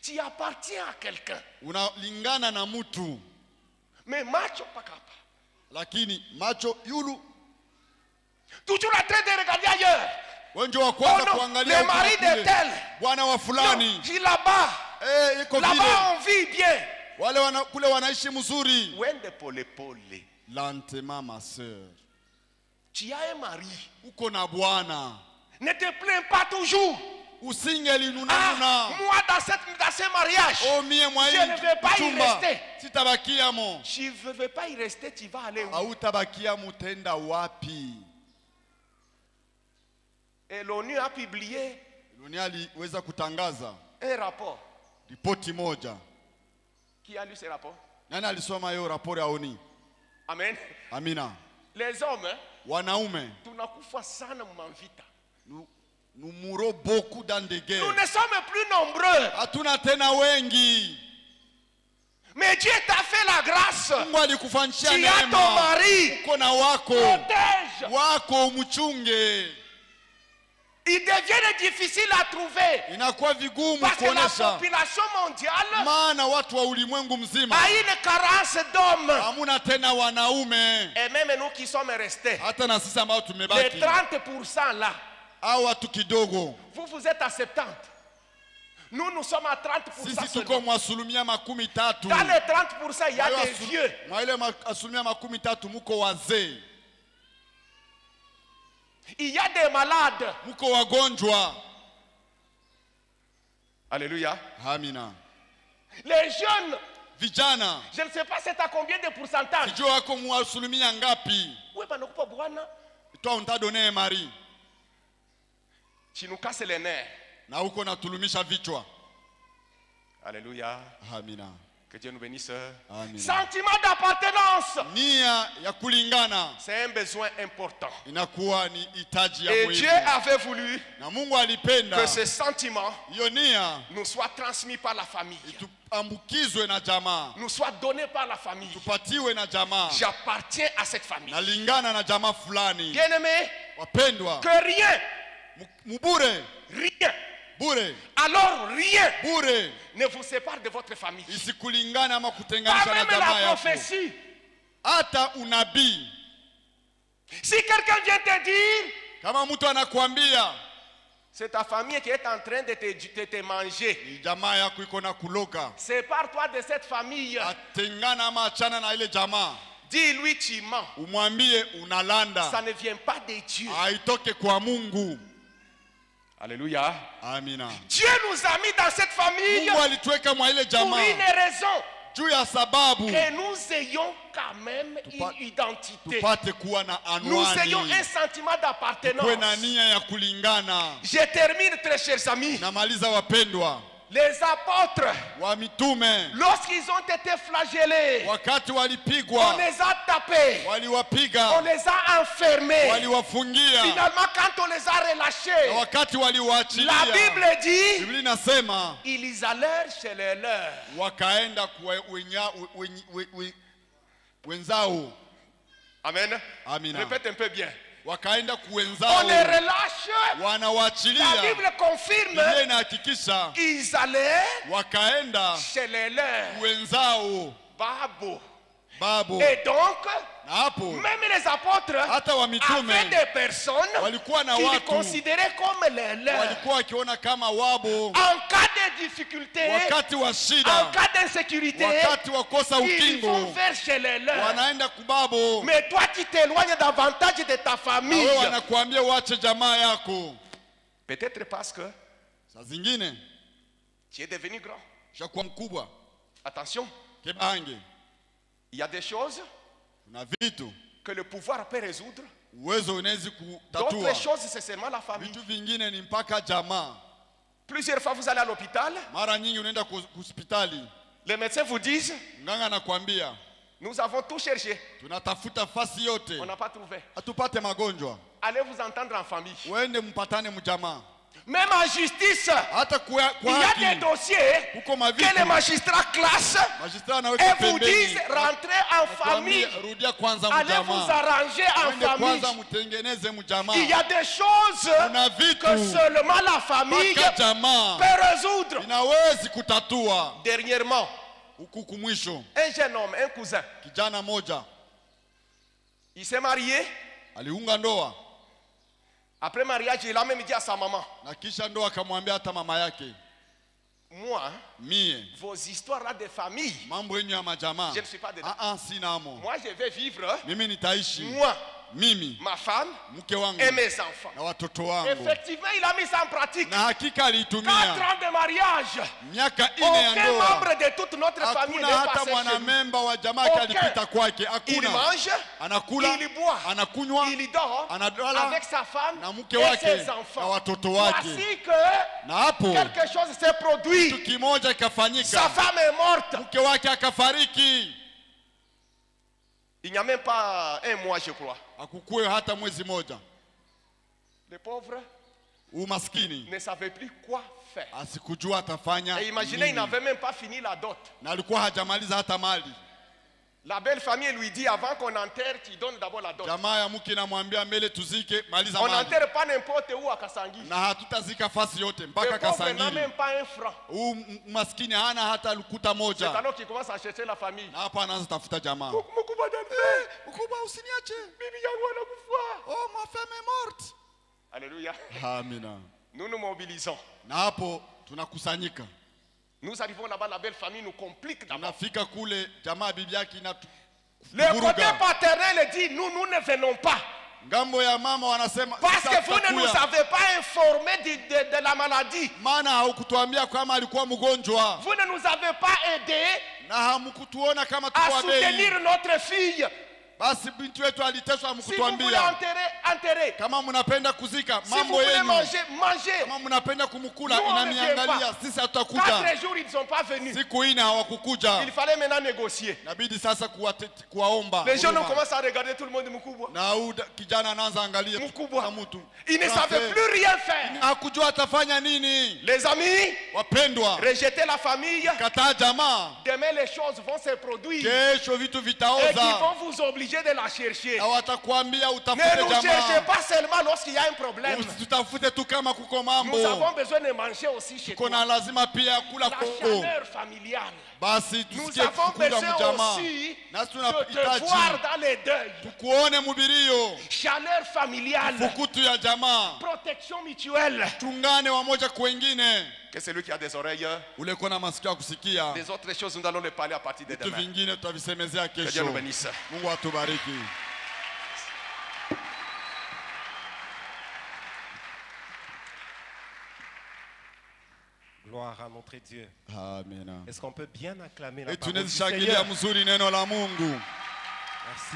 Tu appartiens à quelqu'un. unalingana na mtu, Mais macho pakapa. lakini macho yulu Toujours en train de regarder ailleurs. wenjo wa Oh kwanza non, kuangalia le mari upande de kule. tel. Bwana wa Non, fulani, je là-bas. iko vile, Là-bas on vit bien. wale kule wanaishi mzuri. Wende pole pole. Lentement ma sœur, Tu as un mari. uko na bwana, Ne te plains pas toujours. usingeli Ah, nunana. moi dans ce mariage, Oh mie mwa je ne vais pas y chumba rester. sitabakia mo. Tu ne veux pas y rester, tu vas aller où? Hautabakia mutenda wapi? Et l'ONU a publié Dunia aliweza kutangaza un rapport. ripoti moja. Qui a lu ce rapport? Nani alisoma hiyo rapori ya ONU? Amen. Amina. Les hommes, Wanaume tunakufa sana mumavita. nous mourons beaucoup dans des Nous guerres. ne sommes plus nombreux. Hatuna tena wengi. Mais Dieu t'a fait la grâce. Mungu alikufanyishia Tu as ton neema. mari. Uko na wako, Protège. wako mchunge. Il devient difficile à trouver. Inakuwa vigumu Parce que la kuonesha, population mondiale maana watu wa ulimwengu mzima a une carence d'hommes. hamuna tena wanaume. Et même nous qui sommes restés, Hata na sisi ambao les tumebaki 30% là, au watu kidogo, vous êtes à 70. Nous sommes à 30%. sisi tuko seulement. mwa asilimia 30. Dans les 30%, il y a des vieux. Mwa ile asilimia 30 muko wazee, Il y a des malades. muko wagonjwa. Alléluia. Amina. Les jeunes, Vijana, je ne sais pas c'est à combien de pourcentage. sijua wako mwa asilimia ngapi? Oui, ben, pas bwana. Toi untadonee mari Tu nous casses les nerfs. na uko natulumisha vichwa. Alléluia. Amina. Que Dieu nous bénisse. Amina. Sentiment d'appartenance. Nia ya kulingana C'est un besoin important. inakuwa ni hitaji ya Et muhimu. Dieu avait voulu Na Mungu alipenda que ce sentiment hiyo nia nous soit transmis par la famille, tuambukizwe na jamaa, nous soit donné par la famille. tupatiwe na jamaa, J'appartiens à cette famille. nalingana na jamaa fulani. Bien-aimé, Wapendwa, que rien, mubure rien, bure alors rien bure ne vous sépare de votre famille. isikulingane ama Pas kutenganisha na même jamaa la yako. prophétie. Hata unabii, Si quelqu'un vient te dire, kama mtu anakuambia c'est ta famille qui est en train de te manger, ni jamaa yako iko na kuloga, sépare-toi de cette famille. atengana ama achana na ile jamaa, Dis-lui tu mens. umwambie Ça unalanda, ne vient pas de Dieu. haitoke kwa Mungu. Alléluia. Amina. Dieu nous a mis dans cette famille Mungu alituweka mwa ile pour jamaa une raison. juu ya sababu Que nous ayons quand même Tupa- une identité. tupate kuwa na Nous ayons anwani, un sentiment kuwe na d'appartenance. nia ya kulingana. Je termine, très chers amis. Namaliza wapendwa, Les apôtres, wa mitume lorsqu'ils ont été flagellés, wakati on walipigwa, les a tapés, on waliwapiga, les a enfermés. waliwafungia, Finalement, quand on les a relâchés, Na wakati la waliwaachilia, Bible dit, Biblia inasema ils allèrent chez les leurs. wakaenda kwa wenzao. Amen. Amina. Répète un peu bien. Wakaenda On kuwenzao, les relâche. La wanawaachilia. Bible confirme, Biblia inahakikisha ils allèrent wakaenda chez les leurs. wenzao, Babo. babo. Et donc, Na hapo même les apôtres hata wa mitume avaient des personnes walikuwa na qu'ils watu considéraient comme les leurs. walikuwa wakiona kama wabo. En cas de difficulté, Wakati wa en shida, cas d'insécurité, wakati wa kosa ils vont ukingo, vers chez les leurs. wanaenda kubabo. Mais toi, tu t'éloignes davantage de ta Na famille. wewe wanakuambia uache jamaa yako. Peut-être parce que Saa zingine tu es devenu grand. shakuwa mkubwa Attention, kebange. il y a des choses Kuna vitu que le pouvoir peut résoudre. uwezo unawezi kutatua, D'autres choses, c'est seulement la famille. vitu vingine ni mpaka jamaa. Plusieurs fois, vous allez à l'hôpital, Mara nyingi unaenda hospitali, les médecins vous disent, mganga anakuambia nous avons tout cherché, tunatafuta fasi yote on n'a pas trouvé. hatupate magonjwa. Allez vous entendre en famille. Uende mpatane mjamaa. Même en justice, Hata il y a des haki dossiers huko que les mavitu magistrats classent majistra et anaweka vous disent, pembeni, rentrez en famille, nakuambia, rudia kwanza allez vous mjamaa, arranger en uende famille. kwanza mtengeneze mjamaa. Il y a des choses Kuna vitu que seulement la famille mpaka jamaa peut résoudre. inawezi kutatua. Dernièrement, Huku kumwisho, un jeune homme, un cousin, kijana moja il s'est marié. aliunga ndoa Après mariage, il a même dit à sa maman, na kisha ndoa akamwambia hata mama yake, moi, mie vos histoires là de famille, mambo yenyu ya majamaa, je ne suis pas dedans. sinamo. Moi, je vais vivre, Mimi nitaishi, moi, mimi ma femme mke wangu et mes enfants. na watoto wangu. Effectivement, il a mis ça en pratique. Na hakika 4 aliitumia. ans de mariage. Miaka 4 ya Aucun ndoa, membre de toute notre famille hakuna n'est hata passé chez lui. mwanamemba wa jamaa yake Aucun. alipita kwake. Il Hakuna. mange, Anakula, il boit, anakunywa, il dort analala avec sa femme na mke et wake ses na enfants. watoto wake. Voici que Na hapo quelque chose s'est produit. kitu kimoja Sa ikafanyika, femme est morte. mke wake akafariki. Il n'y a même pas un mois, je crois. Hakukue hata mwezi moja. Le pauvre Umaskini ne savait plus quoi faire. asikujua atafanya Et imaginez, il nini. n'avait même pas fini la dot. Na alikuwa hajamaliza hata mali. La belle famille lui dit, avant qu'on enterre, tu donnes d'abord la dot. Jamaa ya mke namwambia mbele tuzike, maliza On mali. n'enterre pas n'importe où à Kassangi. Na hatutazika fasi yote Le mpaka pauvre n'a Kasangiri. même pas un franc. Maskini hana hata lukuta C'est moja. alors qu'il commence à chercher la famille. Na hapa anaanza tafuta jamaa. Mkubwa daniel, Mkubwa usiniache. bibi yangu anakufa. Oh, ma femme est morte. Alléluia. Amina. Nous nous mobilisons. Na hapo tunakusanyika. Nous arrivons là-bas, la belle famille nous complique d'abord. Tunafika kule jamaa bibi yake Le côté vuruga. paternel dit, nous ne venons pas. Ngambo ya mama wanasema Parce que vous ne tutakuya. nous avez pas informés de la maladie. Maana haukutuambia kama alikuwa mgonjwa Vous ne nous avez pas aidés na hamkutuona kama à tuko bei. soutenir notre fille. Basi binti wetu aliteswa, Si vous voulez hamkutuambia. enterrer. Kama mnapenda kuzika Si vous mambo voulez yenu, manger. kama mnapenda kumkula Nous, on ne inaniangalia, vient pas. sisi hatutakuja. 4 jours, ils ne sont pas venus. Siku ine hawakukuja, Il fallait maintenant négocier. inabidi sasa kuwaomba Les jeunes ont huruma. commencé à regarder tout le monde Mukubwa. Na huyu kijana anaanza angalia Mkubwa. na mtu. Ils ne Parfait. savaient plus rien faire. Hakujua atafanya nini. Les amis, Wapendwa, rejetez la famille. kataa jamaa, Demain, les choses vont se produire. kesho vitu Et qui vitaoza. vont vous obliger de la chercher. Na watakwambia Ne utafute nous cherchez jamaa. pas seulement lorsqu'il y a un problème. Usitafute tu kama kuko Nous avons mambo. besoin de manger aussi chez toi. Kuna lazima pia kula La koko. chaleur familiale. Basi Nous tusikie avons kufukuza besoin mjamaa. aussi Nasi de te voir tunahitaji dans les deuils. tukuone mubirio. Chaleur familiale. Fukutu ya jamaa. Protection mutuelle. Tungane wamoja kwa wengine. Que celui qui a des oreilles, Ule kona masikio ya kusikia. des autres choses, nous allons les parler à partir de Vitu demain. vingine tutavisemezea Que Dieu kesho. nous bénisse. Mungu atubariki. Gloire à notre Dieu. Amina. Est-ce qu'on peut bien acclamer la Et parole du tunazishangilia Seigneur? mzuri neno la Mungu. Merci.